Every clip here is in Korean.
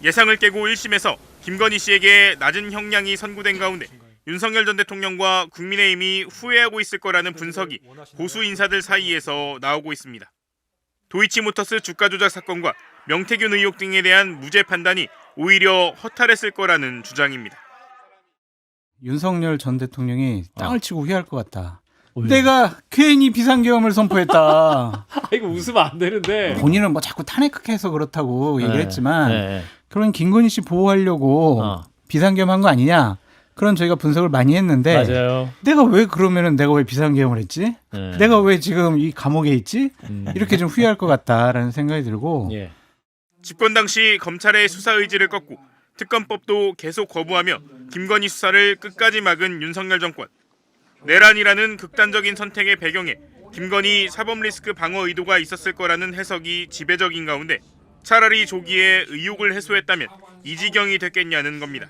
예상을 깨고 1심에서 김건희 씨에게 낮은 형량이 선고된 가운데 윤석열 전 대통령과 국민의힘이 후회하고 있을 거라는 분석이 보수 인사들 사이에서 나오고 있습니다. 도이치모터스 주가 조작 사건과 명태균 의혹 등에 대한 무죄 판단이 오히려 허탈했을 거라는 주장입니다. 윤석열 전 대통령이 땅을 치고 후회할 것 같다. 내가 괜히 비상계엄을 선포했다. 이거 웃으면 안 되는데. 본인은 뭐 자꾸 탄핵해서 그렇다고 얘기를 했지만 네. 그런 김건희 씨 보호하려고 비상계엄한 거 아니냐. 그런 저희가 분석을 많이 했는데 맞아요. 내가 왜 비상계엄을 했지? 네. 내가 왜 지금 이 감옥에 있지? 이렇게 좀 후회할 것 같다라는 생각이 들고 예. 집권 당시 검찰의 수사 의지를 꺾고 특검법도 계속 거부하며 김건희 수사를 끝까지 막은 윤석열 정권. 내란이라는 극단적인 선택의 배경에 김건희 사법 리스크 방어 의도가 있었을 거라는 해석이 지배적인 가운데 차라리 조기에 의혹을 해소했다면 이 지경이 됐겠냐는 겁니다.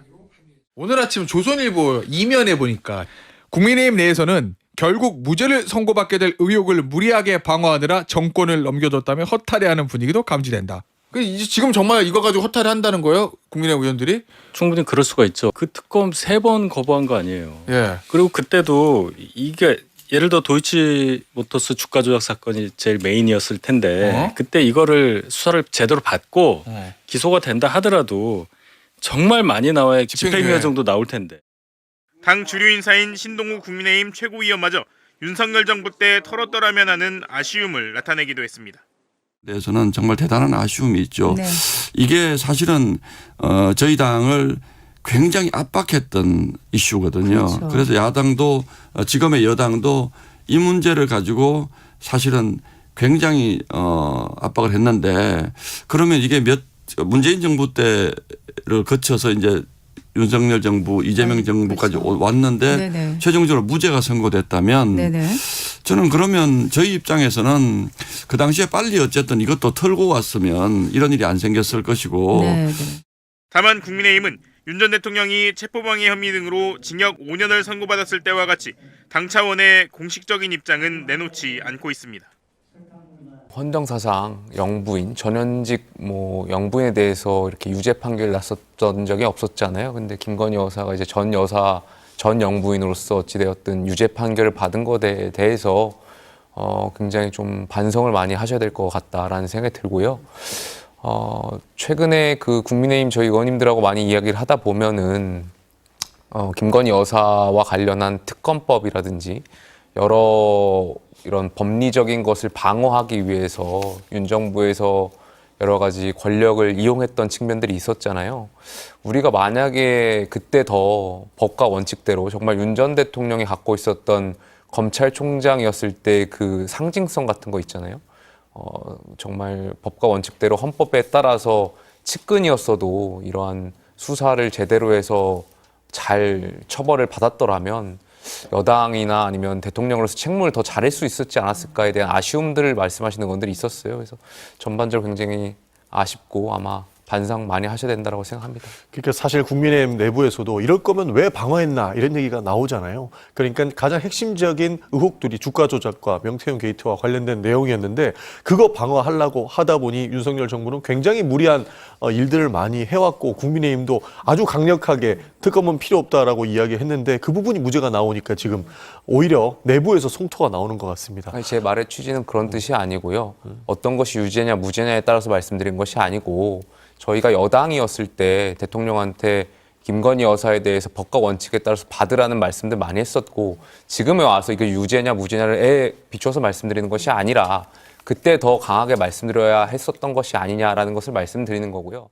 오늘 아침 조선일보 이면에 보니까 국민의힘 내에서는 결국 무죄를 선고받게 될 의혹을 무리하게 방어하느라 정권을 넘겨줬다며 허탈해하는 분위기도 감지된다. 지금 정말 이거 가지고 허탈해한다는 거예요? 국민의힘 의원들이? 충분히 그럴 수가 있죠. 그 특검 3번 거부한 거 아니에요. 예. 그리고 그때도 이게 예를 들어 도이치모터스 주가 조작 사건이 제일 메인이었을 텐데 그때 이거를 수사를 제대로 받고 기소가 된다 하더라도 정말 많이 나와야 집행유예 정도 나올 텐데. 당 주류 인사인 신동우 국민의힘 최고위원마저 윤석열 정부 때 털었더라면 하는 아쉬움을 나타내기도 했습니다. 대해서는 정말 대단한 아쉬움이 있죠. 네. 이게 사실은 저희 당을 굉장히 압박했던 이슈거든요. 그렇죠. 그래서 야당도 지금의 여당도 이 문제를 가지고 사실은 굉장히 압박을 했는데 그러면 이게 문재인 정부 때를 거쳐서 이제 윤석열 정부, 이재명 정부까지 그렇죠. 왔는데 네네. 최종적으로 무죄가 선고됐다면 네네. 저는 그러면 저희 입장에서는 그 당시에 빨리 어쨌든 이것도 털고 왔으면 이런 일이 안 생겼을 것이고 네네. 다만 국민의힘은 윤 전 대통령이 체포방해 혐의 등으로 징역 5년을 선고받았을 때와 같이 당 차원의 공식적인 입장은 내놓지 않고 있습니다. 헌정사상 영부인, 전현직 영부인에 대해서 이렇게 유죄 판결이 났었던 적이 없었잖아요. 근데 김건희 여사가 이제 전 영부인으로서 어찌되었든 유죄 판결을 받은 것에 대해서 굉장히 좀 반성을 많이 하셔야 될 것 같다라는 생각이 들고요. 최근에 그 국민의힘 저희 의원님들하고 많이 이야기를 하다 보면은 김건희 여사와 관련한 특검법이라든지 여러 이런 법리적인 것을 방어하기 위해서 윤 정부에서 여러 가지 권력을 이용했던 측면들이 있었잖아요. 우리가 만약에 그때 더 법과 원칙대로 정말 윤 전 대통령이 갖고 있었던 검찰총장이었을 때 그 상징성 같은 거 있잖아요. 정말 법과 원칙대로 헌법에 따라서 측근이었어도 이러한 수사를 제대로 해서 잘 처벌을 받았더라면 여당이나 아니면 대통령으로서 책무를 더 잘할 수 있었지 않았을까에 대한 아쉬움들을 말씀하시는 분들이 있었어요. 그래서 전반적으로 굉장히 아쉽고 아마 반성 많이 하셔야 된다고 생각합니다. 그러니까 사실 국민의힘 내부에서도 이럴 거면 왜 방어했나 이런 얘기가 나오잖아요. 그러니까 가장 핵심적인 의혹들이 주가 조작과 명태균 게이트와 관련된 내용이었는데 그거 방어하려고 하다 보니 윤석열 정부는 굉장히 무리한 일들을 많이 해왔고 국민의힘도 아주 강력하게 특검은 필요 없다라고 이야기했는데 그 부분이 무죄가 나오니까 지금 오히려 내부에서 성토가 나오는 것 같습니다. 아니, 제 말의 취지는 그런 뜻이 아니고요. 어떤 것이 유죄냐 무죄냐에 따라서 말씀드린 것이 아니고 저희가 여당이었을 때 대통령한테 김건희 여사에 대해서 법과 원칙에 따라서 받으라는 말씀들 많이 했었고 지금에 와서 이게 유죄냐 무죄냐를 비춰서 말씀드리는 것이 아니라 그때 더 강하게 말씀드려야 했었던 것이 아니냐라는 것을 말씀드리는 거고요.